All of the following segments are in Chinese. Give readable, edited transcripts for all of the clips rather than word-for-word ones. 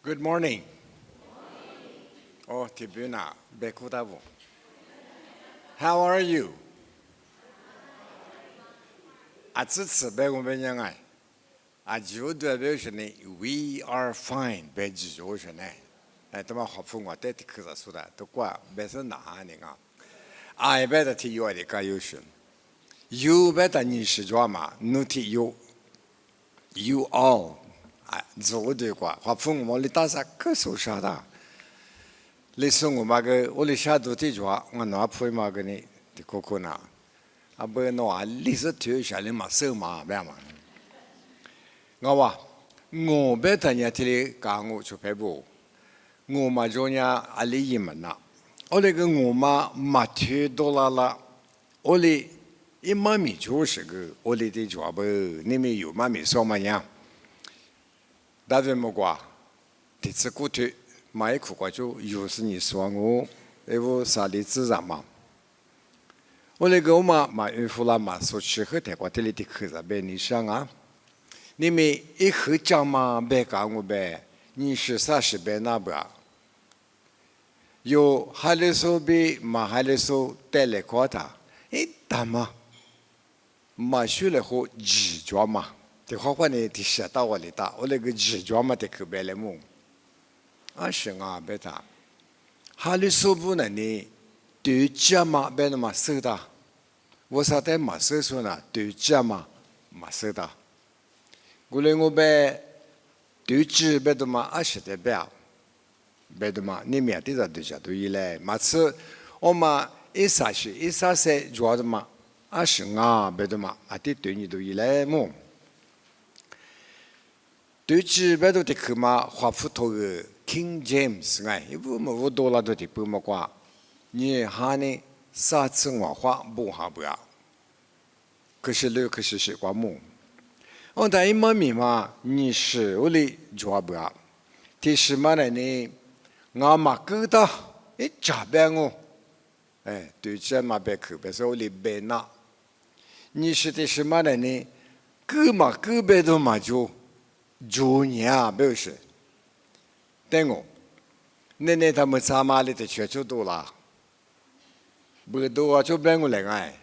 Good morning. Oh, Tibuna, Bekutavu. How are you? Atsitsi Begubenyangai. We are fine, Bejijoshane. Atama Hofungwa Tetikuza Suda, Tukwa, Besana Haninga. I better to you at the Kayushin. You better Nishijama, Nuti you. You all. Zodekwa, Hafung Molitasa Kusushada. Listen, Maga, only shadow tijwa, one up for Magani, the Kokona. A bueno, a lizard to Shalima Selma, Bama. Gawa, no better yetly, Gango to Pebo. No Majonia Aliyimana. Olega Ngoma, Mathieu Dolala. Oli Imami Joshago, Oli de Joabe, Nimi you, Mammy Somaya. David Mogwa, Titsukutu, my Kukajo, Yusni Swango, Evo Salizama. Olegoma, my infulama, so she hurt a quatility Kiza Beni Shanga. Nimi Ichama Beka Be, Nish Sashi Benabra. Yo Haleso be Mahaleso Telequata, Itama Mashuleho G drama. The Hopani Tishata Walita, Oleg Dramatic Belemu. Ashanga better. Halisubunani, do Jama Benama Suda. Was at them Masuna, do Jama Masuda. Gulengo be, do G Beduma Ashete Bell. Beduma, Nimia did a deja to Ile, Matsu, Oma Isashi, Isase, Joadma, Ashanga Beduma, I did to you to Ile Moon. 对治别的克嘛，华府头个 King James 哎，一部么我多了都的不么挂，你哈呢啥子文化不哈不呀？可是六可是是挂么？我但一么咪嘛，你是我哩抓不呀？第十嘛呢？我嘛觉得一扎边哦，哎，对治嘛别克，别说我哩别那，你是第十嘛呢？个嘛个别都嘛就。 Junior 表示，等我，那他们参马里的全球多了，不多啊，就变过来哎，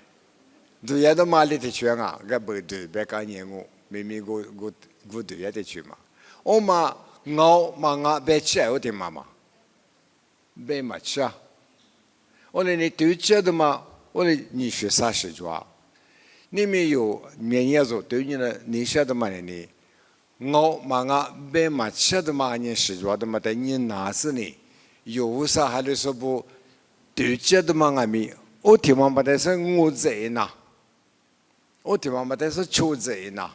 对呀，都马里的全啊，个不对，别干年我，明明我对呀的去嘛，我嘛我嘛我别吃我的妈妈，别嘛吃啊，我那你对吃的嘛，我那你学啥事做？你没有面也做，对你呢，你晓得嘛你？ 我嘛我别嘛吃的嘛你是做的嘛的你哪是呢？有啥还得说不？对接的嘛俺们，我听嘛不得是我在呐，我听嘛不得是求在呐，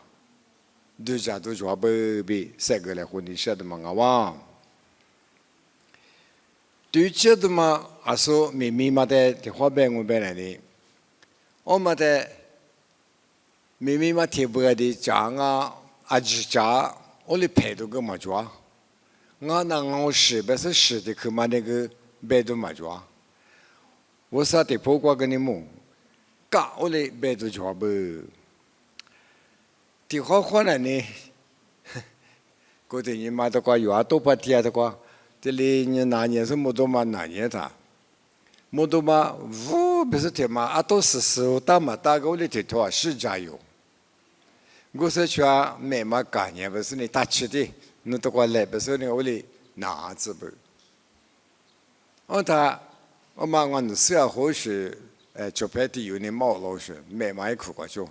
对家都说不比三个来混的晓得嘛我哇？对接的嘛，啊说明明嘛的的话别我别来的，我嘛的明明嘛听不的讲啊。 阿我哩陪都个嘛做，我那我是不是是的去嘛那个陪都嘛做，我啥的破瓜跟你么，嘎我哩陪都做不，的好话呢，过的你妈的瓜有啊多把地啊的瓜，这里你哪年是么多嘛哪年他，么多嘛不是的嘛，啊都是大嘛大个我哩的头是加油。 我是说，没嘛概念，不是你打起的，你都过来，不是你屋里拿子不？我嘛我那时候或许，就拍的有你毛老师，没嘛一苦过就。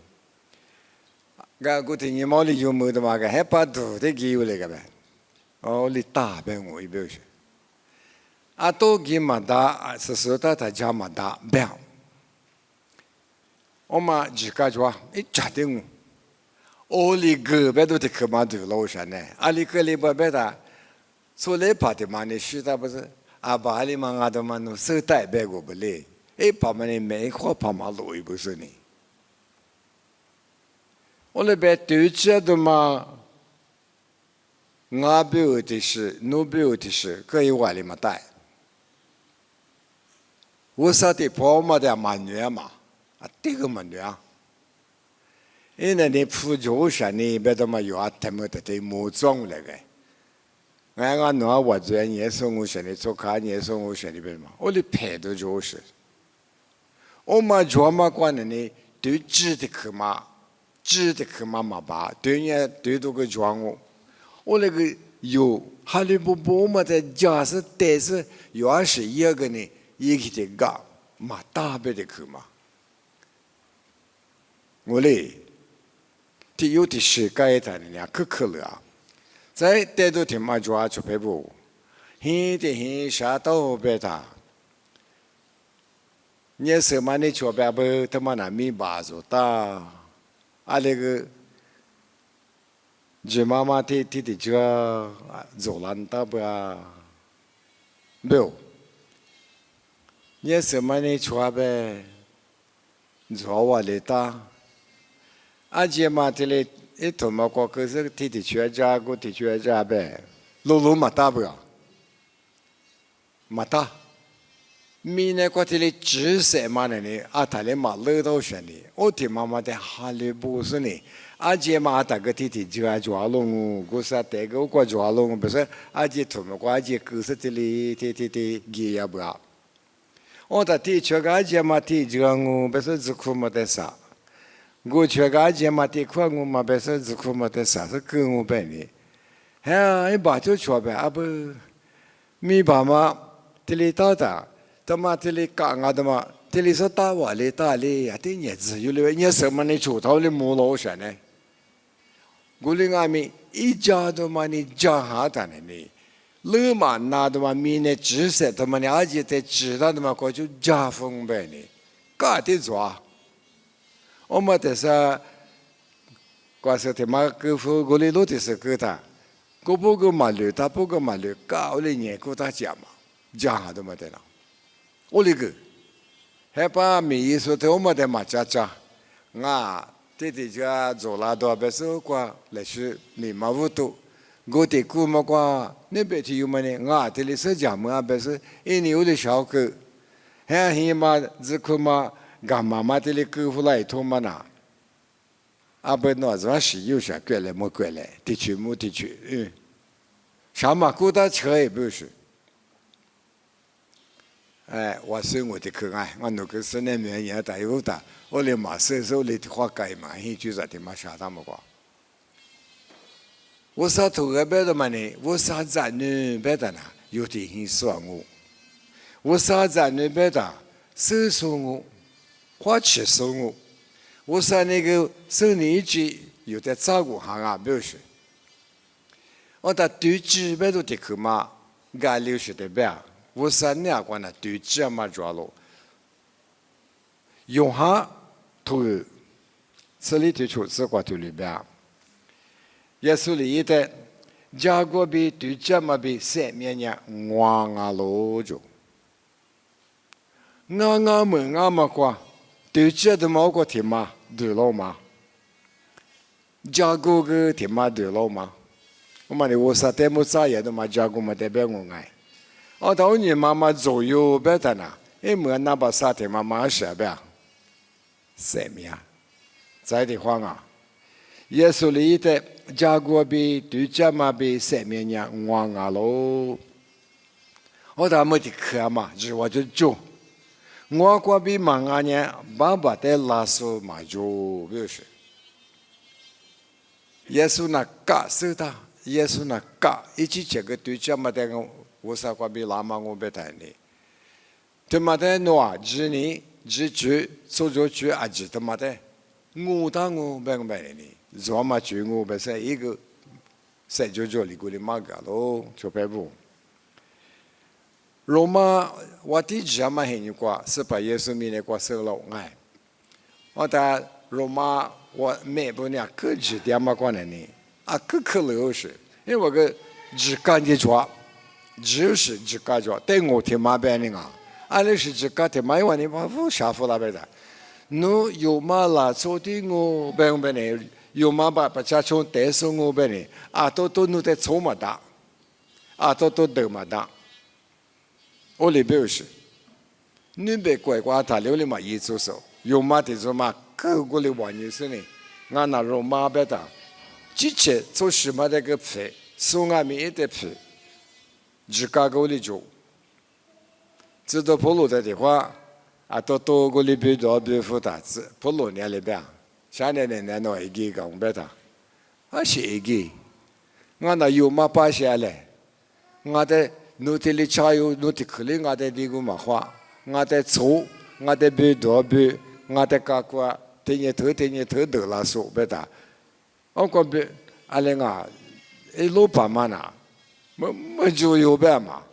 我听你毛里有没得嘛个，还把土的给我来个呗？哦，你大呗我一表示，啊都给嘛大，是他家嘛大，别。我嘛自家做，一家庭。 我哩个别都得去嘛对老山呢，阿里个里边别的，所以怕的嘛你是他不是？阿爸阿里嘛阿都嘛弄手带别个不嘞？哎，怕嘛你没话怕嘛路不是呢？我那边对着的嘛，我表的是，侬表的是，可以话里嘛带。我啥的跑嘛的嘛女嘛，啊这个嘛女啊。 因为你普陀山你别他妈有啊，他们的木桩来个，哎，俺弄我这年生我选的，做卡年生我选的边嘛，我的牌都就是，我嘛做嘛关的呢，对知的去嘛，知的去嘛嘛吧，对人对多个装我那个有哈利波波嘛在家是，但是要是一个呢，一个的个嘛大别的去嘛，我嘞。ที่อยู่ที่สื่อใกล้แต่เนี่ยคือเหลือใจแต่ดูที่มาจวาจุเพบุฮีที่ฮีชาโตเบตาเนี่ยสมัยนี้ชัวแบบทำมันมีบาสุตาอะไรก็จีมาที่เจอโจลันตาเบะเบลเนี่ยสมัยนี้ชัวแบบจัววาเลตาอาเจมาที่เลยตัวมาก็คือที่ช่วยจ้ากูที่ช่วยจ้าเบลูมาตาเบื่อมาตามีเนี่ยก็ที่เลยจื้อเสมาเนี่ยอาทะเลมาเลือดเอาเช่นนี้โอ้ที่มาแต่ฮาลีบูสนี่อาเจมาแต่ก็ที่จ้าจวาลงกูสัตย์ก็จวาลงเป็นอาเจตัวมาก็อาเจคือสัตย์ที่เกียร์เบื่อโอ้แต่ที่ช่วยอาเจมาที่จ้างูเป็นจุกมาแต่สากูช่วยกันเจมาที่ขวางงูมาเป็นสิ่งที่คุ้มแต่สาสกุงูเป็นนี่เฮ้ยบ้าจุช่วยแบบอับมีบ้ามาที่ลิตาตาทำไมที่ลิกางาทำไมที่ลิสตาว่าลิตาลีอ่ะที่เนี่ยจะอยู่เลยเนี่ยสมัยนี้ชูเท่าเลยมูโลใช่ไหมกูลิงามีอีจ้าทำไมนี่จ้าหาทานนี่ลืมมันนาทำไมมีเนี่ยจื้อเสร็จทำไมเนี่ยอาจจะจื้อทำไมก็จะจ้าฟงเป็นนี่ก็ที่จ้า我们这是，关系他妈给付过来落的是给他，我不给马路，他不给马路，搞了年给他讲嘛，讲下都没得了。我那个，还把米意说的我们的马家家，啊，这家做拉多别说过来是你马屋头，我的姑妈过那边去有么呢？啊，这里是讲么？别是一年有的小狗，还起码只可嘛。干妈妈这里给付来托嘛呐，阿不那主要是有些过来没过来，地区没地区，啥嘛过到车也不是，哎，我说我的可爱，我那个是那边也带有的，我连马手手里的花盖嘛，he就是的嘛啥他们个，我啥头个别的嘛呢，我啥子呢别的呢，有的很爽我啥子呢别的，手手我。花钱收我，我说那个收你一句有点照顾行啊，表示，我到对峙别都得去嘛，干流水的别，我说你啊关那对峙嘛抓了，用下头，这里头出这块头里边，耶稣里的，加过比对峙嘛比三面呢，我啊罗就，我们啊嘛quoi。对这的毛个天嘛对了嘛，加过个天嘛对了嘛，我们的我啥代么啥也都嘛加过嘛代表我爱，哦，到你妈妈左右别的呢，哎，么那把啥天妈妈是呗，什么呀？在的话啊，耶稣里的加过比对这嘛比什么呀？我啊喽，我他们的课嘛，就我就做。我过比忙啊呢，爸爸在拉手嘛就表示，耶稣那嘎是的，耶稣那嘎一起这个对象嘛的我啥过比拉嘛我别谈的，他妈的诺只你只去做做去啊只他妈的，我当我别个别的呢，做嘛去我别是一个，谁就里过的嘛个咯，就别不。罗马我的家嘛很有过，是把耶稣面的过收了哎。我在罗马我每不呢可指点嘛过来呢，啊可流是，因为我个只干的做，只干做，对我天马边的啊，俺那是只干天马，因为你把不下夫那边的，侬有嘛啦做的我边呢，有嘛把家从带送我边呢，啊都侬在做嘛的，啊都得嘛的。我里表示，你别怪我他留的嘛一做手，有嘛的做嘛，各国的玩意是呢，俺那罗马别的，之前做什么那个皮，送俺们一点皮，自家沟里住，知道普鲁的话，多个里边多边复杂子，普鲁年里边，下年那一个讲别他，是一个，我那有嘛把下来，我的努力里加油，努力克里我的这个嘛话，我的错，我的边多边，我的家瓜，天天头得了数别他，我讲别，阿玲啊，老板嘛呐。没就有办嘛，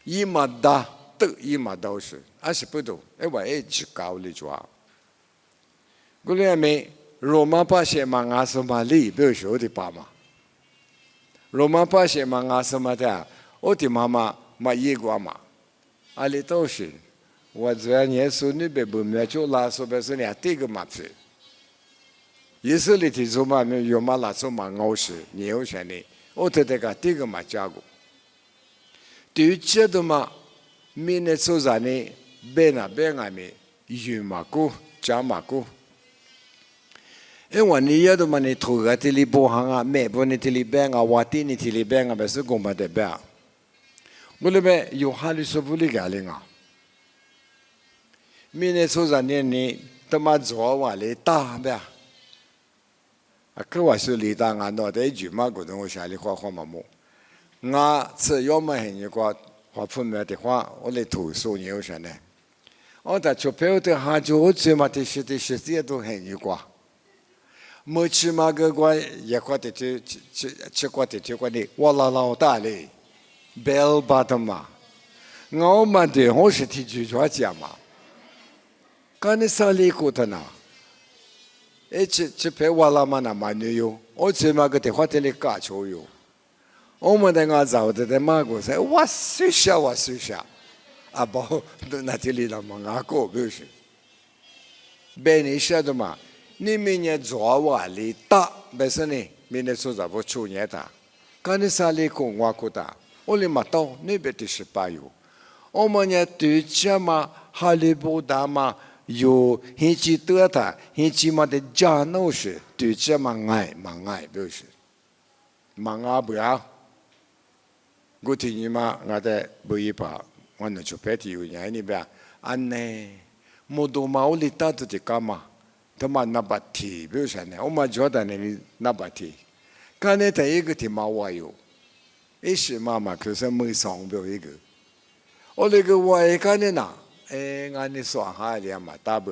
一马大都一马都是，是不懂，我去搞里抓。过来没，罗马把些嘛阿什么里不晓得吧嘛？罗马把些嘛阿什么的，我的妈妈嘛一个嘛，阿里都是，我这年孙女别不没就拉说别是俩这个嘛子。以色列提出嘛，有嘛拉出嘛傲视，你有选的，我对这个这个嘛加过。对于这的嘛，明年做啥呢？别那别外面有嘛过，加嘛过。因为你要的嘛，你头个这里不行啊，没不你这里别啊，瓦地你这里别啊，不是公办的别啊。我那边有哈里说不离个了啊。明年做啥呢？你他妈做完了打别。可我是离当俺那的句嘛，古东我下里画嘛么？我只要么很一个画分面的话，我来投诉你有啥呢？我在出票的哈就我最嘛的是这都很一个，没去嘛个个也快的去快的去快的，我老大嘞，bell bottom 嘛，我们的我是提出去讲嘛，刚才啥里过的呢？这陪我老妈那蛮牛哟，我最嘛个电话这里搞球哟，我们在我找的嘛个说，我水下，不，那这里那么俺哥不是，别你晓得嘛，你明年做完了打，不是呢，明年做啥不出年的，刚才啥里过我过的，我里嘛到那边的18哟，我们呢对这嘛哈利波特嘛。有很几多的，很几嘛的家闹事，对这嘛爱，不是，爱不要。我听你嘛，我在不一把，我那就白提有人那边，安呢，莫多嘛，我里打的这干嘛？他妈那把提，不是呢，我嘛觉得呢那把提，刚才第一个提嘛我有，是妈妈可是没上不一个，我那个我一看呢呐。俺你说哈里嘛大不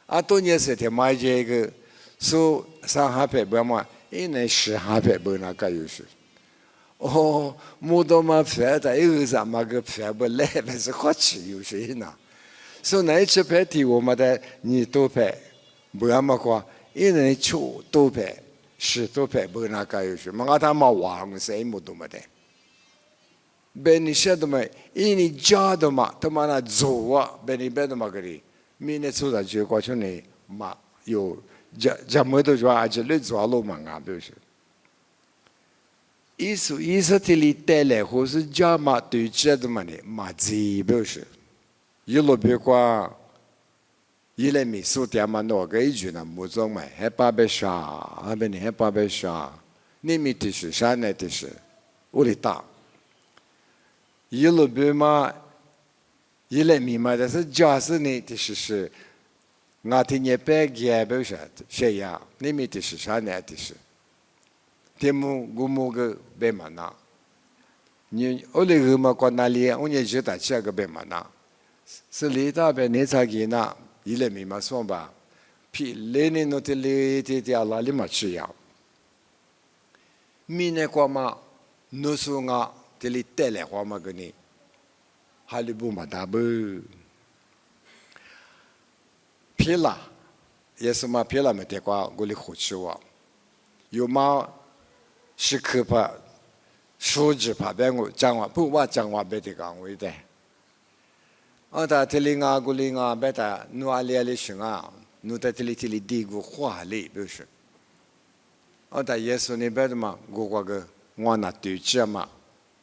啊？多年时天买这个，说300不嘛，那10不那个有事。哦，木头嘛拍的，有啥嘛个拍不来，不是好吃有些呢。所以那一次拍题我们的你多拍，不要么话，那出多拍，10多拍不那个有事，嘛我他妈忘谁木头嘛的。ben晓得吗？你家的嘛，他妈那做啊，ben别的嘛个哩，明年做啥就过去呢嘛，有家没得做啊，就来做了嘛啊，不是？意思这里带来或是家嘛对家的嘛呢，嘛这不是？一路别qua，一来米数点嘛那个一句呢，木种嘛，还把别杀，啊ben还把别杀，你米的是啥呢的是，屋里大。一路别嘛，一来米嘛，但是假设呢，就是我听你白讲不是谁呀？你们的是啥呢？的是，天母古母个白嘛那，你我那个嘛过哪里？我也知道这个白嘛那，是里头白你才给那，一来米嘛算吧，皮来年那的来的阿拉里嘛吃呀，米呢过嘛，努苏我。这里带来话嘛个呢，哈利布嘛大不，皮啦，也是嘛皮啦没得qua，我里好吃哇，有嘛是可怕，数字怕别我讲话不话讲话别得讲话的，他这里我里我别他努阿里行啊，努在这里地个话里不是，他耶稣那边的嘛，我个我那对着嘛。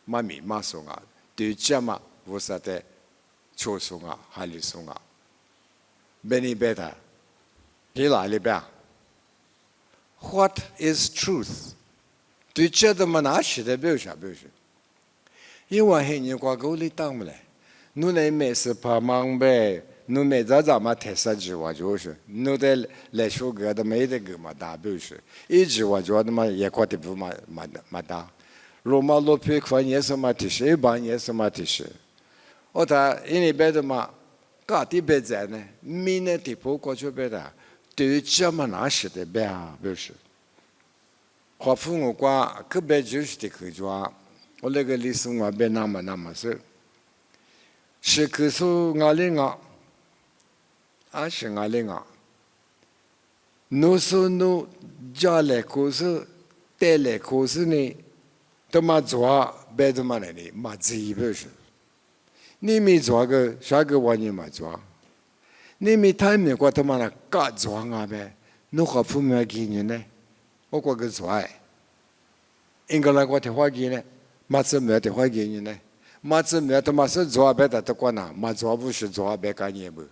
妈咪妈送啊，对家嘛，我说的，抽送啊，还里送啊，便宜别的，你哪里边 ？What is truth？对这的嘛哪是的表啥表示？因为很人挂钩里当不来，侬来没事怕忙呗，侬没咋嘛太实际话就是，侬得来说个的没得个嘛大表示，一句话就的嘛也快的不嘛大，罗马罗皮块也是嘛提示，一般也是嘛提示，我他因为别的嘛。噶地别在呢，民的地方过去别的，对这么哪是的别啊，表示。华父我挂个别就是的去抓，我那个历史我别那么是可是我哩我，啊是我哩我，侬说侬家来可是带来可是呢，他妈抓别的嘛来的，嘛自己表示。你没抓个啥个玩意嘛抓？你没太没过他妈的嘎抓啊呗？侬和父母给你呢？我过个抓，应该来过的话给呢？马子没的话给你呢？马子没他妈是抓别的的过哪？马抓不是抓别干你不？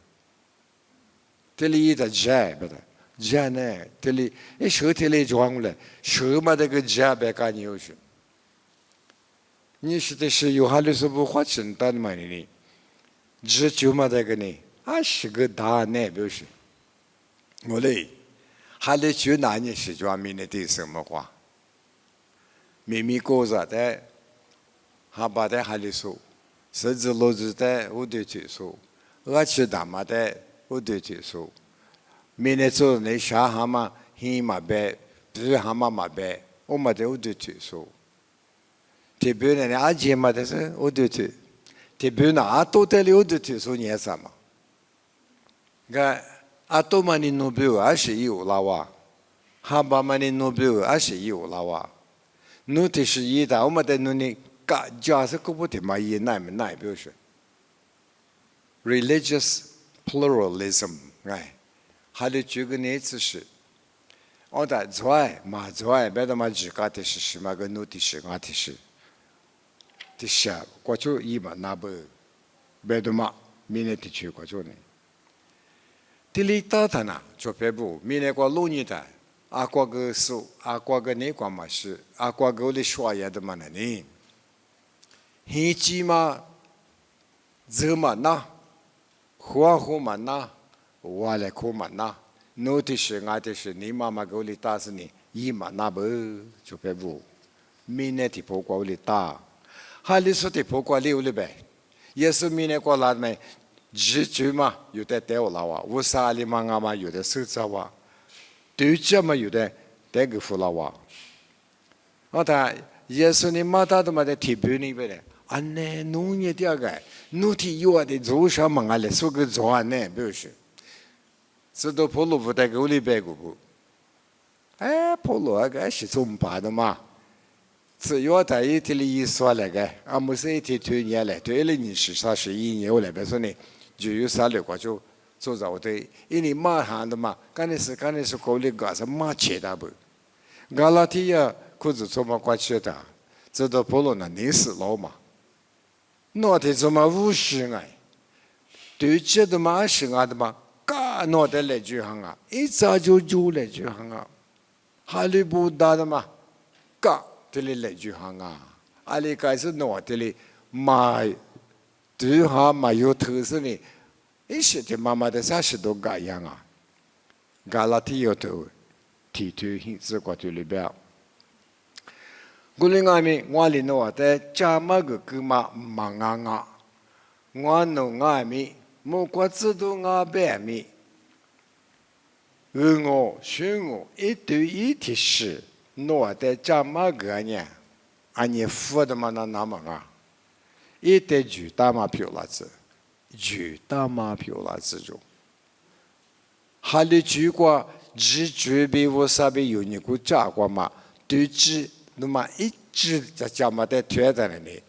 这里一的抓别的，抓呢？这里一手这里抓过来，手嘛这个抓别干你有是？你是的是有哈律师不花钱单嘛你？只就嘛这个呢，啊是个大呢表示，我嘞，哈律就拿你是专门的什么话？秘密告诉的，哈把的哈律说，甚至老子的我都接受，我去打嘛的我都接受，明天做那啥哈嘛，黑嘛白，不是哈嘛白，我嘛的我都接受。这边呢，阿姐嘛的是我都去，这边呢阿多的我都去说你什么？个阿多嘛你努表阿是有啦哇，哈巴嘛你努表阿是有啦哇，努的是一的，我们的努呢，个家是可不的嘛一奈表示 religious pluralism 哎，还得举个例子是。我的拽嘛拽，别的嘛自家的是什么个努的是俺的是。的下过去一嘛那不，别的嘛，明年的去过去呢。第里打他呢，做别不，明年过六年的，阿过个数，阿过个你过嘛是，阿过个里说也的嘛呢。现今嘛，这嘛那，花嘛那，我来苦嘛那，努的是俺的是，你妈妈个里打是你，一嘛那不，做别不，明年的不过里打。哈里说的不过溜了呗，也是明年过来没，日久嘛有的掉了哇，乌沙里嘛嘛有的手着哇，对这嘛有的带个服了哇，我他也是你马达的嘛的提别你呗的，安呢农业第二个，农体有的做啥嘛啊嘞，说个做安呢，不是，这都跑路不带个里边个不，哎跑路那个是怎么办的嘛？只要他一天里一说那个，俺们是一天推年来，推了你是啥是一年我来别说呢，就有啥了过就做着对，因为马上的嘛，刚才是搞的个是马切的不，阿拉提呀，可是做嘛过去的，这都跑了那你是老嘛，那的怎么50哎，对这的嘛是俺的嘛，嘎那的来就行啊，一早就来就行啊，哈利不大的嘛，嘎。这里来就行啊，阿里开始弄这里买，对哈买有特色呢，一些的妈妈的30多个样啊，嘎拉提有头，提头hình式过去里边，我另外面我里弄的加嘛个个嘛忙啊，我弄外面莫过知道我白面，我选我一对一提示。弄的加嘛个呢？俺你付的嘛那么啊？一代就大马票了子，就大马票了子就。哈里去过，只准备我啥边有你个加过嘛？对只那么一直在加嘛在推在那里，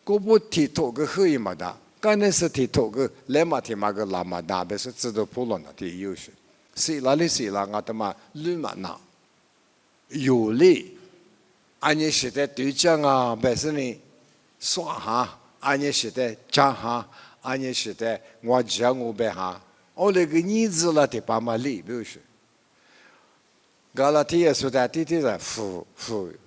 个不提头个可以嘛的，刚才是提头个来嘛提嘛个拉嘛大，别是知道普罗那的优势，谁哪里谁啦？我他妈乱嘛那。有利，俺也是在对讲啊，不是呢，说哈，俺也是在讲哈，俺也是在我讲我白哈，我那个儿子了的爸妈理，不是。加拉提亚说的弟弟在富，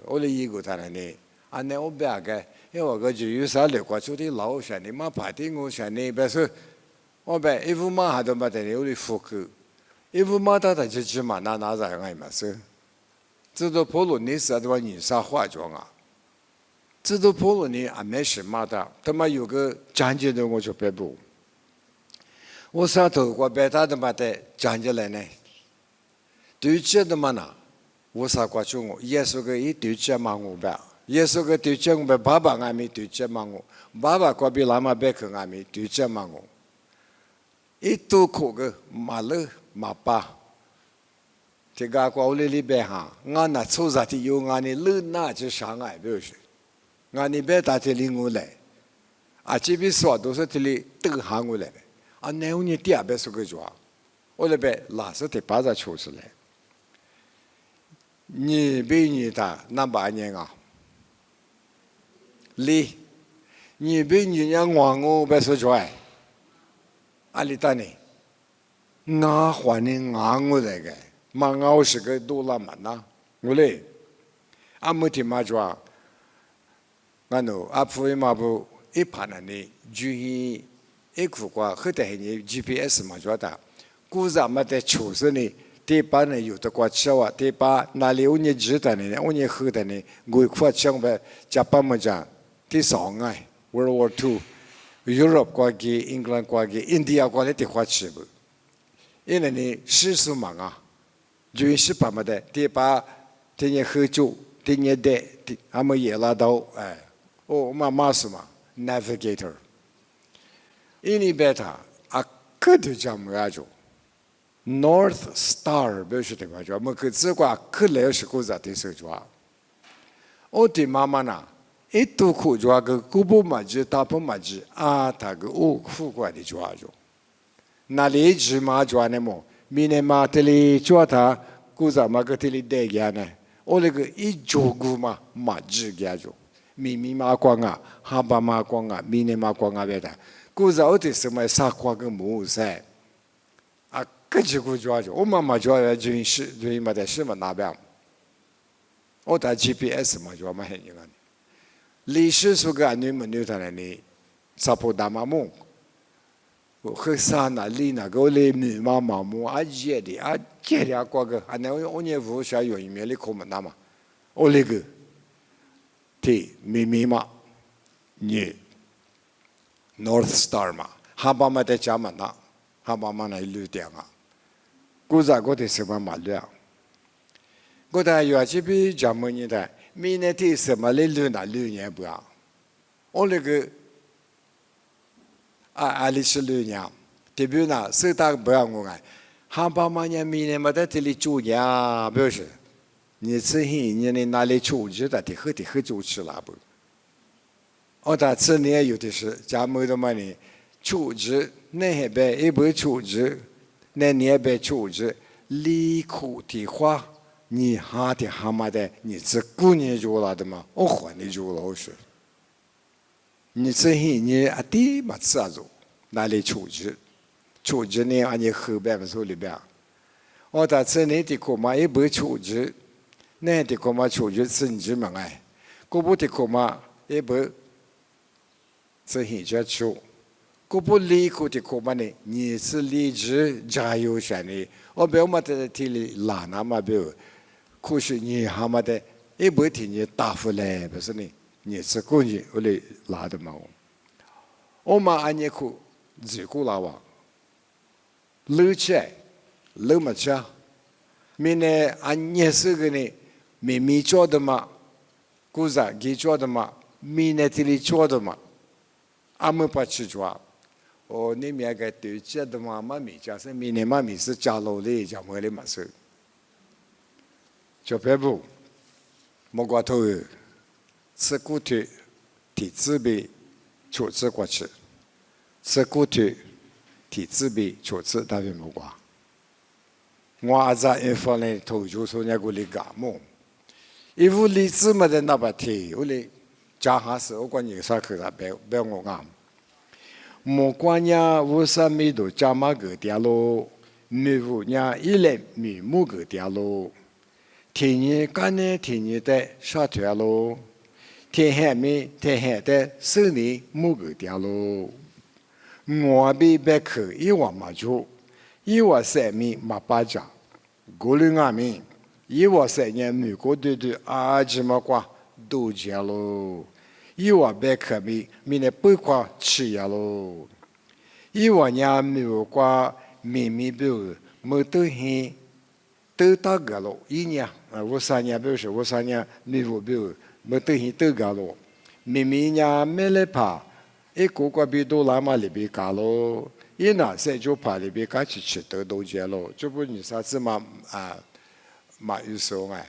我的一个他那里，安那我别个，因为我个就有啥了，过去的老选的嘛，排的我选的，别说我别一副嘛还都没得有的富去，一副嘛他就只嘛拿在爱嘛是，这都普罗尼斯的话女啥化妆啊，这都普罗尼啊没什么的，他妈有个讲解的我就别不，我上头过别他他妈的讲解来呢。对接的嘛呢，我啥过去我，耶稣个一对接嘛我呗，耶稣个对接我呗，爸爸俺们对接嘛我，爸爸过比拉嘛别去俺们对接嘛我，一多苦个马勒马巴，这个过来里边哈，俺那出啥的有俺的路那就上海不是，俺那边打这里我来，啊这边说都是这里都行我来，啊那我你第二边是个做，我那边老是得把它抽出来。你比你大那8年啊？你比你娘王我别说出来，阿里大呢？我还你我那个，嘛我是个多拉嘛呐，我嘞，阿没听嘛说，俺喏阿夫伊嘛不一盘那里，就一苦瓜，后头你 GPS 嘛说的，古时嘛在抽出呢。第八呢，有的国家啊，第八哪里有你知道呢？我你喝的呢？我国家呗，日本么讲，第三个 World War II，Europe 国家、England 国家、India 国家的国家不？因为呢，世俗嘛啊，就是把么的第八，第二喝酒，第二的，俺们也拉到哎，哦嘛是嘛 ，Navigator， 因为贝塔啊，可就讲么样做。North Star 不是的嘛？就我们个只管去来是古咋的时候，我的妈妈呢，一度苦就个古不嘛子，大不嘛子啊，他个我苦过的就就，那里只嘛就呢么？明年嘛这里就他古咋嘛个这里带个呢？我那个一做古嘛子个就，咪嘛光啊，哈巴嘛光啊，明年嘛光啊别的，古咋我的什么啥光个木噻。个几个抓住，我妈妈抓的军事，军嘛在什么那边？我打 GPS 嘛抓嘛很严个。历史说个你们牛他那里，撒泼大马木，我和山那里那个里米嘛马木啊接的啊接的啊过个，啊那我也无啥有一面里可么那嘛，我那个，提咪嘛，你 North Star 嘛，哈巴嘛在加嘛那，哈巴嘛那路点啊。古早我的什么马路啊？我的有这边讲么呢的，明年的什么来路那路年不啊？我那个阿里是路年，这边呢是大不要我哎，哈巴嘛年明年嘛在这里住呀，不是？你这些年的哪里出去的？很就吃了不？我打这年有的是，家么的嘛呢？出去那边一不出去。那你也别出去，离苦的话，你哈的蛤蟆的，你这过年就了的嘛，我还你就老实。你这些你啊地嘛吃着，哪里出去？出去呢？俺你后边不手里边，我打这你的苦嘛也不出去，那的苦嘛出去是你们哎，过不的苦嘛也不，这些就出。古不离苦的苦嘛呢？你是离职加油选的，我不要么在这里拉那么不要，可是你蛤蟆的，一不听你答复来不是呢？你是故意我来拉的嘛？我嘛俺也苦，自古拉哇，乐起来，乐么吃？明年俺也是个呢，咪做的嘛，古咋给做的嘛，明年这里做的嘛，俺们不去做。哦，你面个对接的嘛咪家是明年嘛咪是加楼的，加么的嘛是，就别不，莫过头，吃骨头，体质比处置过去，吃骨头，体质比处置大约莫过。我阿在一方呢，头就说人家个里干么？一副例子嘛在那边提，我哩讲下事，我管你啥去啦，别我讲。莫关呀，乌萨米都加马个点咯，米乌呀一来米木个点咯，天热干呢，天热的沙条喽；天黑咪，天黑的水泥木个条喽。我比别克一瓦马就，一瓦三米马巴扎，过了阿米，一瓦三年美国队的阿吉马瓜都加喽。一瓦别克米，米那八块吃呀喽。一瓦年美国咪咪表没得很。都打个了，一年53年表示53年美国表没得很都个了，明年没来怕，一个比多拉嘛里边干了，一那在就怕里边干吃都结了，这不你啥子嘛嘛有时候哎，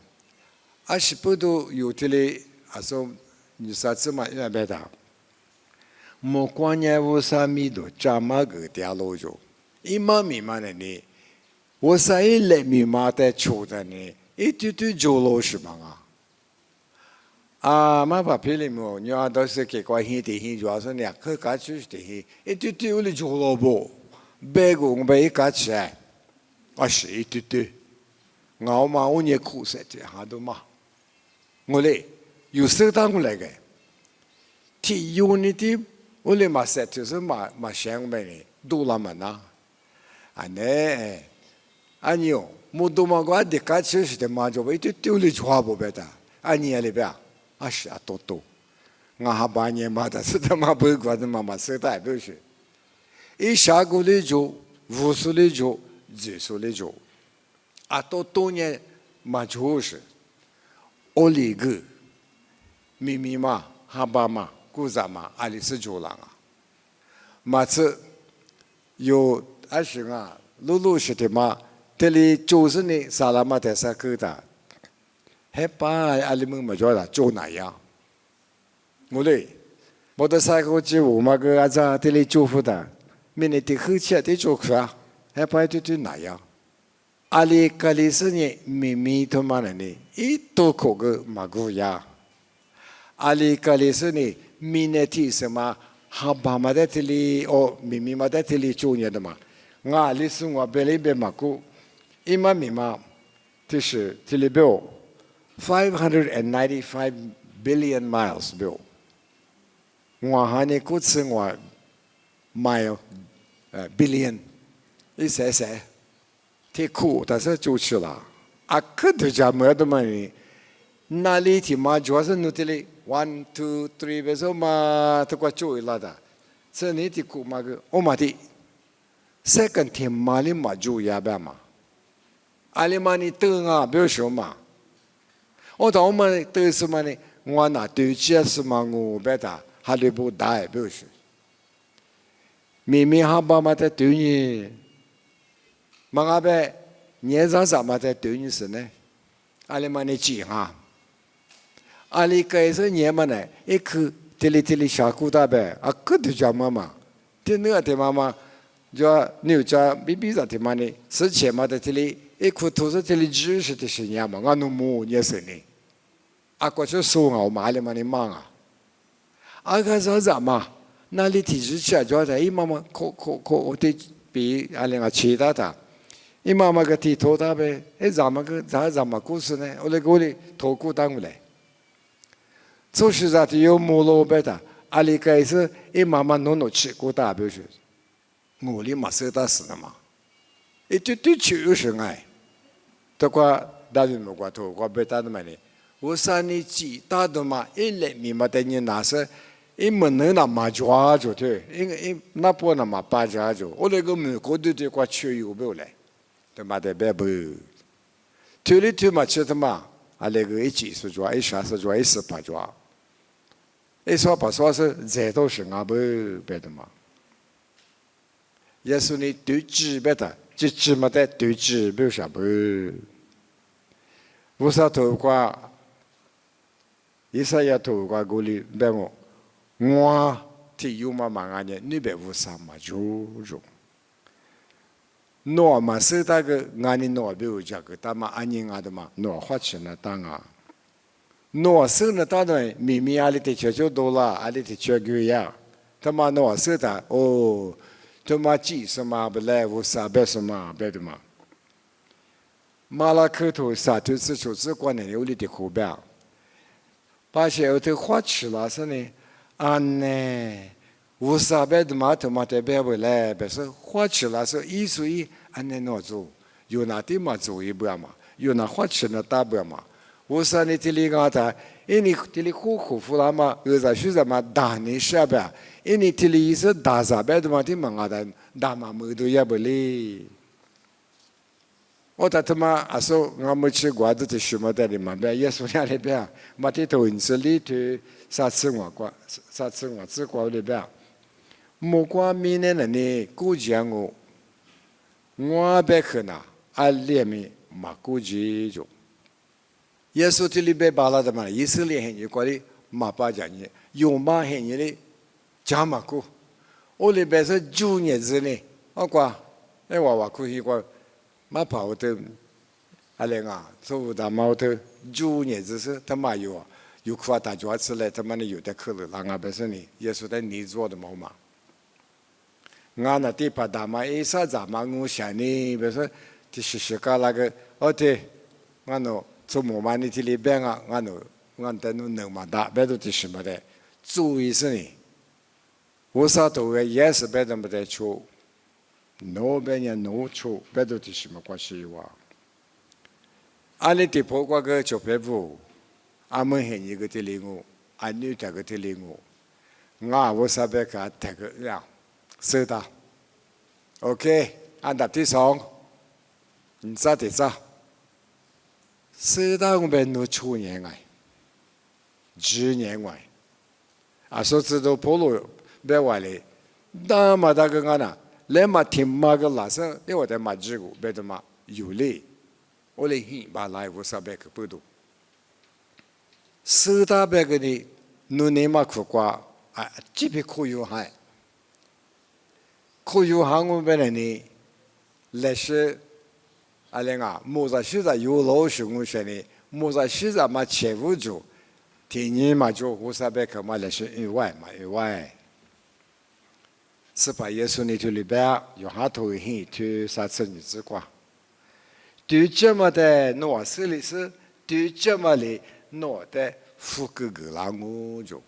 而是不都有的嘞，说你啥子嘛要别打，莫关年53米多，怎么个掉落着，一毛米嘛的呢？我说一来密码的抽的呢，一堆堆就老是嘛啊！马把皮里么？你要到时给关系的很，主要是呢，可搞就是的很，一堆堆我的就老不，别个我被搞起来，啊是一堆堆，我嘛我也苦涩的哈都嘛，我嘞有时当过来个，提有你的我嘞嘛说就是嘛想呗呢，多了嘛呐，啊呢。아니요. 모두마고 아디 같이 있을 때 맞아. 왜 이때 띄울리 좋아 보배다. 아니 알리베야. 아씨 아또또. nga 바니에 마다 쓰다마 벌거든 마마 쓰다表示. 이 샤고리 조, 우술리 조, 지술리 조. 아또또냐 마조스. 올리그 미미마 하바마 구자마 알리스 조랑아. 마츠 요 아시가 루루시테마这里就是呢，萨拉马德萨克的，还把阿里们么叫的做哪样？我嘞，摩托车过去我们个阿扎这里祝福的，明年的后期的祝福啊，还把这哪样？阿里格里斯呢，秘密他妈的呢，一多口个马古呀，阿里格里斯呢，明年的什么哈巴马的这里哦，秘密马的这里做呢的嘛，阿里是我本来别马古。ima mima tishi tilibio 595 billion miles bio ngwa hani kutsi ngwa mile billion 一些些挺酷但是就去了啊可都家没得嘛你那里提嘛主要是努提里 1 2 3别说嘛都快就了的这你提酷嘛个我嘛提 second 提嘛里嘛就呀呗嘛阿里嘛，你等啊，不要说嘛。我到我们等什么呢？我拿对接什么我别打，还得不打，不要说。明明哈巴嘛在对你，嘛阿别年长啥嘛在对你是呢？阿里嘛你记哈。阿里开始年嘛呢，一颗这里下苦大呗，啊可都叫妈妈，这那个的妈妈，叫牛家比啥的嘛呢？之前嘛在这里。一苦都是这里知识的事情嘛，俺弄么也是呢。啊，过去说我买了嘛，你忙啊。啊，个啥嘛？那里提出去就在一妈妈我得比阿两个其他的，一妈妈个提头他呗，哎，咱们个咱们故事呢，我来头骨当过来。就是啥子有木罗呗的，阿里开始一妈妈弄吃过大表示，我里嘛收到是的嘛，一对就是爱。这个大人们过头，我别打的嘛呢。我说你记打的嘛，一来密码的你拿是，一门能那嘛抓住的，一那不那嘛把抓住。我那个美国的这个缺有没有来？他妈的别不，推嘛吃的嘛，啊那个一几十抓，一30抓，一18抓，一说不说是这都是俺不别的嘛。也是你对治别的。这芝麻的对治没有啥不，无啥头瓜，一啥也头瓜过里别么，我提有嘛忙啊呢，你别无啥嘛就，诺嘛是那个俺的诺别有这个，但嘛俺人俺的嘛诺花钱了当啊，诺是那当然秘密阿里的缺就多了，阿里的缺个呀，他妈诺是的哦。他妈记什么不来？我啥别什么别的嘛？马拉克头沙头是出自关的有里的口边，把些后头花吃了是呢，安呢，无啥别的嘛头嘛得别回来，别说花吃了是艺术一安呢孬做，有那地嘛做一不嘛，有那花吃那大不嘛，无啥呢这里个他，因为这里苦苦了嘛，有啥学什么大呢下边，因为这里是大啥别的嘛的嘛的大嘛没都也不哩。我他妈啊说我没去过的这什么的嘛，别耶稣那里边，嘛这头因是里头啥次我过，啥次我只过里边，莫过明年呢，估计我别去那，啊里面嘛估计就，耶稣这里边巴拉的嘛，以色列人过的嘛巴讲呢，有嘛人的加嘛过，我里边是9年之内，我过，哎我可以过。马跑的，阿莲啊，做大毛头9年就是他妈有夸大家出来，他妈的有的去了，那别说你，也是在你做的毛嘛。俺那地把大妈一啥子嘛，我想你，别说就是搞那个，对，俺那做木嘛，你这里边啊，俺在那能嘛大，别都是什么的，注意是你，我啥都个也是别的没得错。no 边呀 no 错，别都是什么关系哇？阿里地婆个个就别不，阿们很一个的领悟，阿女这个的领悟，我啥别个这个样，是的。OK， 安达第2，你咋的咋？是的，我们no 出年哎，10年哎，啊，说知道婆罗别话嘞，那么大个俺呐。来嘛听嘛个拉生，因为我在嘛这个别的嘛有嘞，我来听把来我啥别个不懂，四大别个的，努尼嘛苦瓜啊，这边可有海，可有海我们呢，来是阿莲啊，莫在现在有老师我说呢，莫在现在嘛切勿做，天年嘛就我啥别个嘛来是意外。是把耶稣那头里边有下头hin去啥子日子过？对这么的诺斯里是对这么的诺的富哥哥啦我就，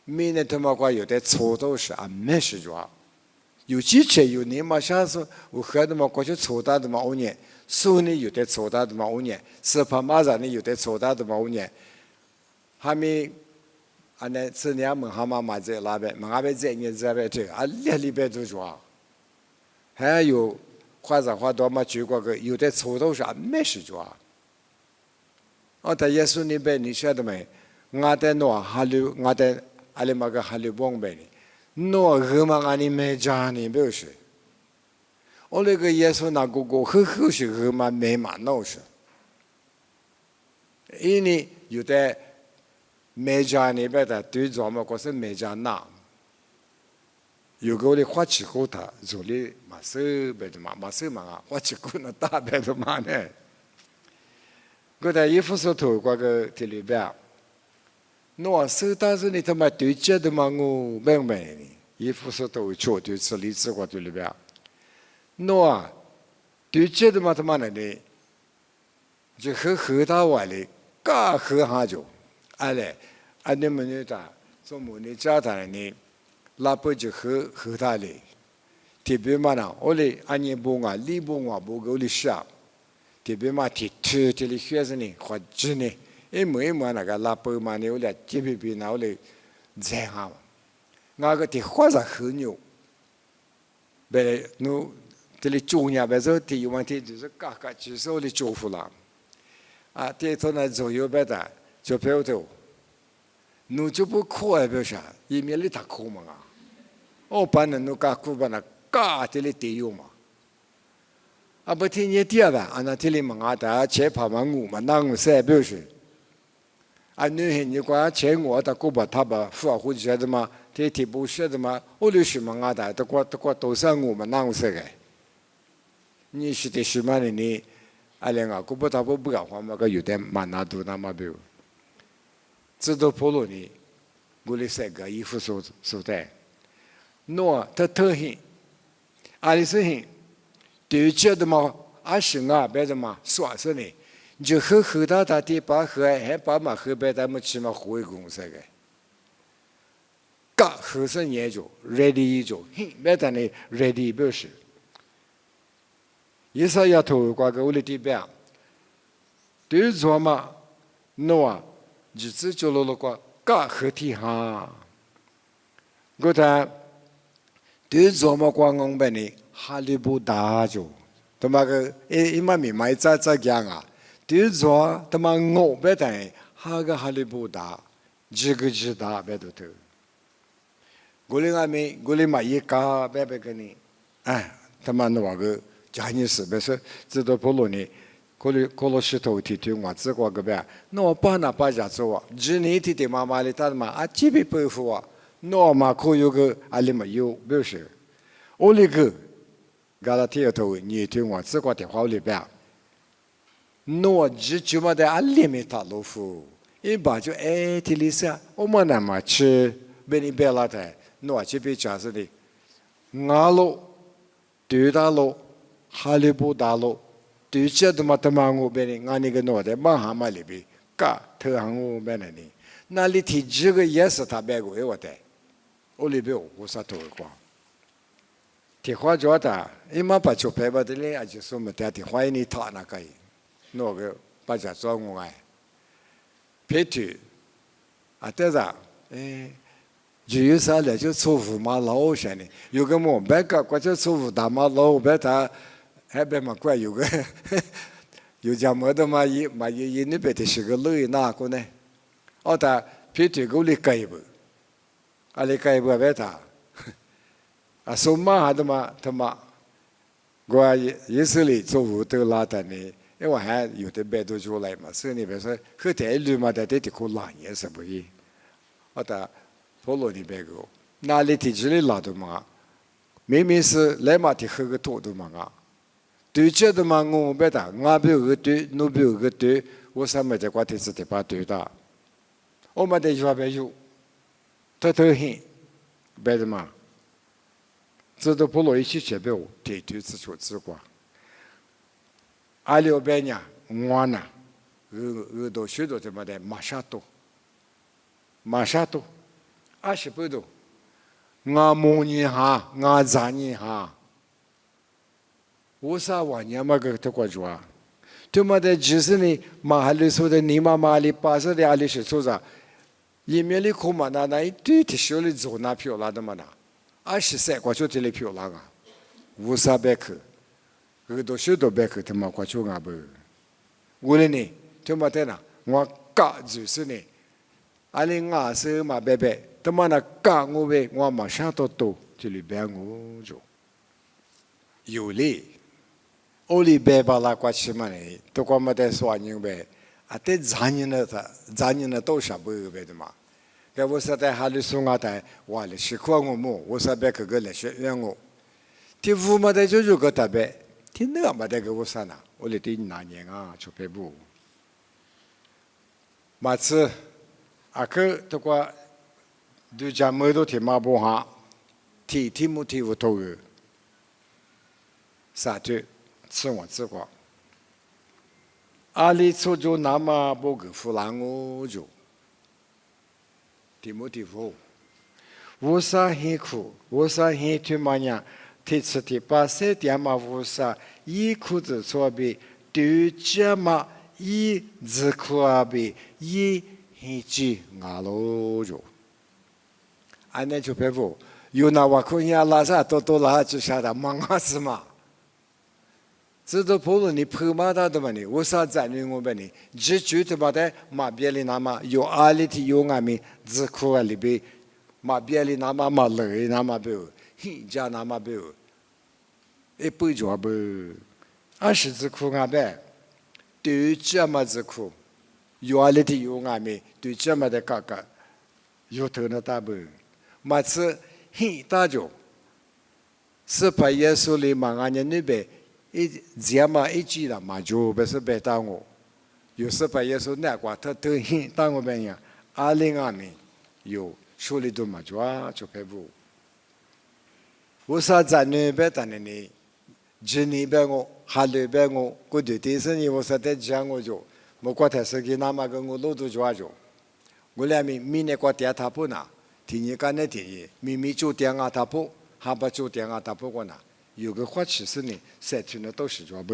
明年他妈过有的错都是啊没事就啊，有几次有年嘛下次我喝的嘛过去错大的嘛5年，苏呢有的错大的嘛5年，是怕马上呢有的错大的嘛5年，还没。安尼这年问蛤蟆嘛在那边，问阿边在你这边去，啊里边都说，还有或者话多嘛举过个，有的臭豆是没事做。在耶稣那边你晓得没？我在诺哈鲁，我在阿里嘛个哈鲁邦边，诺河嘛阿里没家呢，不是？我那个耶稣那个很是河嘛没嘛闹是，因为有的。没家那边的对着嘛，可是没家那，有个的花旗后头，这里马手别的马手嘛，花旗后那大别的嘛呢？我在衣服上头挂个这里边，我手但是你他妈对接的嘛，我明白呢，衣服上头错对这里只挂这里边，我对接的嘛他妈的呢，就和他话哩，嘎和下就。阿嘞，阿你们那哒，做母的家的呢，拉不就和他嘞，特别嘛呢，我嘞阿你不啊，你不啊，不够哩少，特别嘛提出这里学生呢，或者呢，一模那个拉不嘛呢，我嘞这边那我嘞这样，那个的花上很牛，别侬这里中年别说第一问题就是嘎嘎，就是我嘞祝福了，啊，第二呢左右别的。就表头，侬就不哭啊？表啥？因为你他哭嘛啊？哦，办的侬家哭办的，家这里得有嘛？啊，不听你爹的，啊那这里嘛啊，大家怕嘛我嘛，那我啥表示？啊，女人你管钱我的姑爸他吧，富啊或者的嘛，这提不学的嘛，我就是嘛啊的，都过多少我嘛，那我啥个？你是的什么呢？你啊，连啊姑爸他不搞话嘛，个有点蛮难度那么表。知道婆罗尼，我的三个衣服所带，诺他特hin，阿里是hin，对接的嘛，阿是啊，别的嘛，说是呢，就喝到他的把喝，还把嘛喝别的么起码回公司个，噶喝上研究 ready 就，别的呢 ready 不是，意思要投挂个屋里地边，对做嘛，喏啊，日子就落了个噶喝体哈，我他对做嘛光我们呢，哈利不大就。他妈个，一妈咪买咋讲啊？对做他妈我别等，哈个哈利不大，几个几大别都头。我哩俺们，我哩买一家别个呢，哎，他妈那个家里是别说，知道不咯呢？可罗西头提推我自个个别，那我爸那爸家做啊，几年提的妈妈哩他妈啊，这边不服啊，那嘛可有个阿里没有，不是，我哩个。噶拉天头，你听我自个电话里边，我只就么的阿里面打老虎，一把就哎，提里啥，我们那么吃，别你别拉的，我这边讲是的，俺路对大路，哈利波大路，对这他妈我别的，俺那个脑袋马哈嘛里边，噶头行我别那里，那里提这个也是他别个我的，我里边我啥头光。提花着的，伊嘛把就拍把的嘞，就说么的提花你他那个，那个把家做我哎，拍土，啊对着，哎，就有啥了就错误嘛老些呢，有个么别个或者错误大嘛老别他，还别嘛怪有个，有家么的嘛一那边的是个路哪个呢？哦他拍土个里改不，啊里改不别他。啊，说嘛哈的嘛，他妈，我也是里做五斗拉的呢，因为还有的别的出来嘛，所以你别说喝太绿嘛，在这里可拉也是不易。我的普罗里别个，哪里地址里拉的嘛？明明是来嘛的喝个多的嘛啊，对这的嘛我别的，我别个对，你别个对，我上面在挂的是的把对的，我们的就别有，他头很，别的嘛。知道不落一起前边我提推自出自挂，阿六边呀，我呢，到许多这么的马沙多，20多，我模拟哈，我咋你哈，我啥玩意嘛个这个做啊，他妈的就是呢，马哈里说的你妈妈里巴士的阿里是说啥，一面里空嘛那一堆的手里做那票拉的嘛那。23过去这里漂亮啊，50百克，到许多百克他妈过去啊不，我嘞呢，他妈的呢，我嘎就是呢，阿里俺是嘛白白，他妈那嘎我呗，我马上到这里边我就有嘞，我里白把那过去嘛呢，都光没得说人呗，啊得咱人的都是不白的嘛。该我说在哈里送啊的，哇嘞是苦我么？我说别个个来学院我，第五嘛的就个特别，第六嘛的个我说呢，我哩第哪年啊就别不，马次啊个这个对家么都挺马不哈，提木提不头个，啥的，吃我吃过，阿里出就那么不个弗兰我就。提莫提夫，乌萨很苦，乌萨很土嘛样，提出提把些点嘛乌萨，一裤子错别，对这嘛一字苦啊别，一很急阿罗就，安那就别说，有那瓦库尼亚拉萨都拉就下的忙啊是嘛。知道不论你跑马达的嘛呢，我啥在你我们呢？只觉得嘛的马别里那么有阿里的有俺们自苦啊里边，马别里那么马累那么不，人家那么不，一不就不，俺是自苦俺呗，对这么自苦，有阿里的有俺们对这么的嘎嘎，有头那大不，马次很大就，是把耶稣里嘛俺人那边。一这嘛一记了嘛就不是白当我，有时把耶稣那挂他都很当我们呀，阿里阿米有手里头嘛就啊就拍不，我啥在那边当的呢？ Jini bengo, halu bengo, kudu tisani wasate jango jo, mokwata saki nama gango lodo joajo. Gulami mine kwa tia tapo na, tinye kane tinye, mimi chu tia nga tapo, haba chu tia nga tapo kwa na, 有个话其实呢，社区呢都是做不。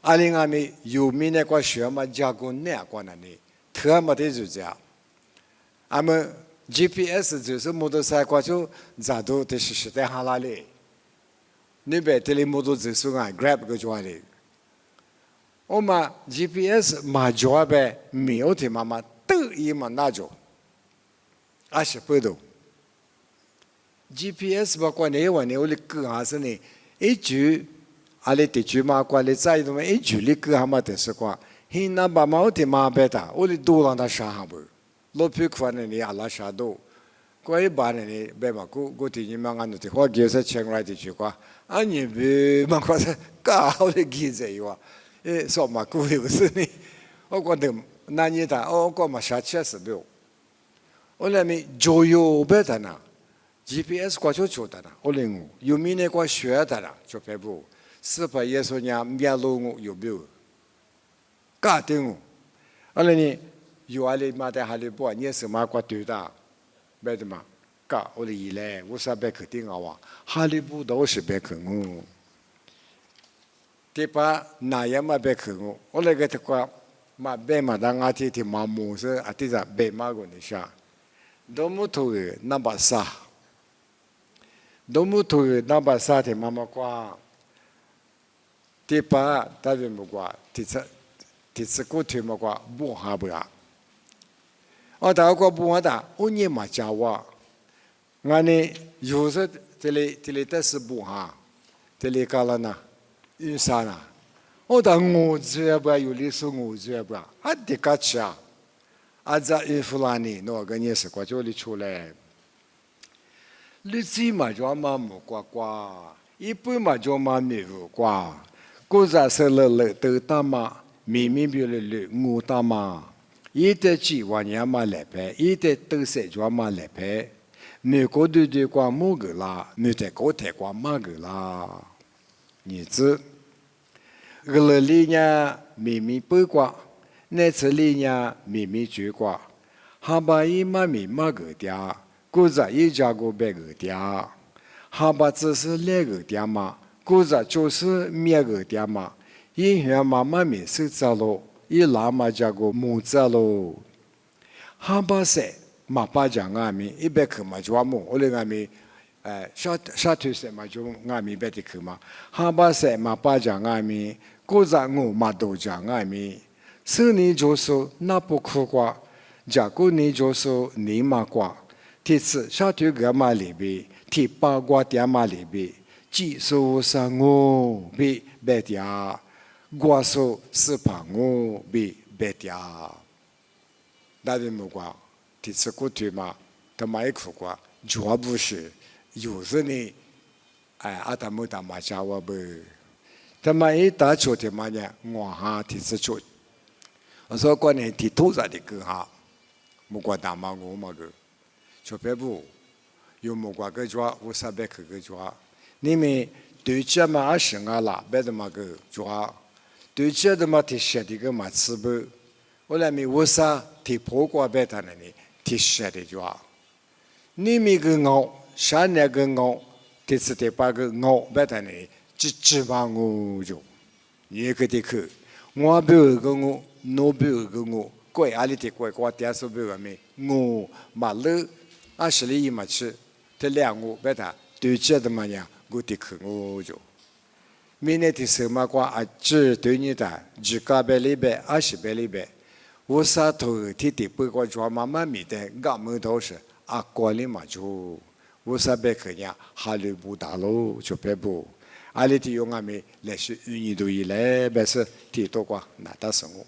阿里阿米有米那个学嘛加工那个呢，特么的就这样。阿们 GPS 就是摩托车过就咋都得是在哈拉里，你别这里摩托就是啊 Grab 个做的。我嘛 GPS 嘛做呗，没有的嘛都一嘛那做，阿是不懂。GPS 包括你话你我哩个下是呢，一句阿哩地区嘛过哩在的嘛，一句哩个下嘛的是quoi，现那把嘛我的嘛别的，我哩多让他杀下不，老皮块呢你阿拉杀多，过一把呢你别嘛我地你嘛俺那的话就是清来地区quoi，俺你别嘛过是搞我哩记者哟，说嘛古有是呢，我讲的那你的，我讲嘛杀切是不，我那咪就有别的呢。GPS 过去做的啦，我领悟，有米那个学的啦，就别不，是把耶稣娘面露我有没有？搞定我，阿拉呢，有阿里嘛在哈里不，你是嘛个对的，别的嘛，搞我的以来，我是别肯定啊哇，哈里不都是别肯我，对吧？那也嘛别肯我那个的话，嘛别嘛当阿弟的嘛模式，阿弟在别嘛个那啥，都木头的那把啥。Domu tu namba sate mama kwa tipa tabi mo kwa titsaku tu mo kwa buha bra. O da ko buha da onye ma jawa. Ngani yose tele tes buha tele kalana insana. O da ngo zebra yuli su ngo zebra. Adikacha. Aza ifulani no ganyese kwa joli chule. 日子嘛就嘛木瓜瓜，一般嘛就嘛米糊瓜，古早是了豆大嘛，米米比了牛大嘛，一代鸡娃娘嘛来拍，一代豆菜就嘛来拍，美国的瓜木个啦，美在高台瓜嘛个啦，日子，个了里呢米米白瓜，那次里呢米米猪瓜，哈巴伊嘛米嘛个嗲。 古早一家个别个家，哈巴只是两个家嘛，古早就是灭个家嘛，一元妈妈没收着喽，一拉嘛家个木着喽，哈巴塞嘛把家俺们一百克嘛就木，我们俺们沙土塞嘛就俺们别的克嘛，哈巴塞嘛把家俺们，古早我嘛都家俺们，生你就是那不苦瓜，家过你就是你嘛瓜。 第四，小腿格嘛里边，第八卦点嘛里边，技术上我比别点，我说是怕我比别点，那边木瓜，第四个腿嘛，他买苦瓜，主要不是，有时呢，阿达木达嘛家伙不，他买一大球的嘛呢，我哈第四球，我说过年第头上的个哈，木瓜大嘛我嘛个。 就别不，有木瓜个抓，我啥别去个抓。你们对这嘛也是俺啦，别的嘛个抓，对这的嘛提写的个嘛吃不，我来咪我啥提破瓜别他那里提写的抓。你们个熬，啥那个熬，提次提把个熬别他那里，只把我就，也个的去，我不有个我，侬不有个我，怪阿里的怪瓜点数不有没，我嘛了。 阿是里嘛吃，这两个别他对这的嘛样，我得去我就。明年的什么瓜啊？只对你的，只个别里边20里边，我啥头天天不管抓妈妈咪的，俺们都是啊管理嘛就，我啥别去呀，哈里不大喽就别不，阿里的用俺们来是1年多以来，别是提多瓜，那倒是我。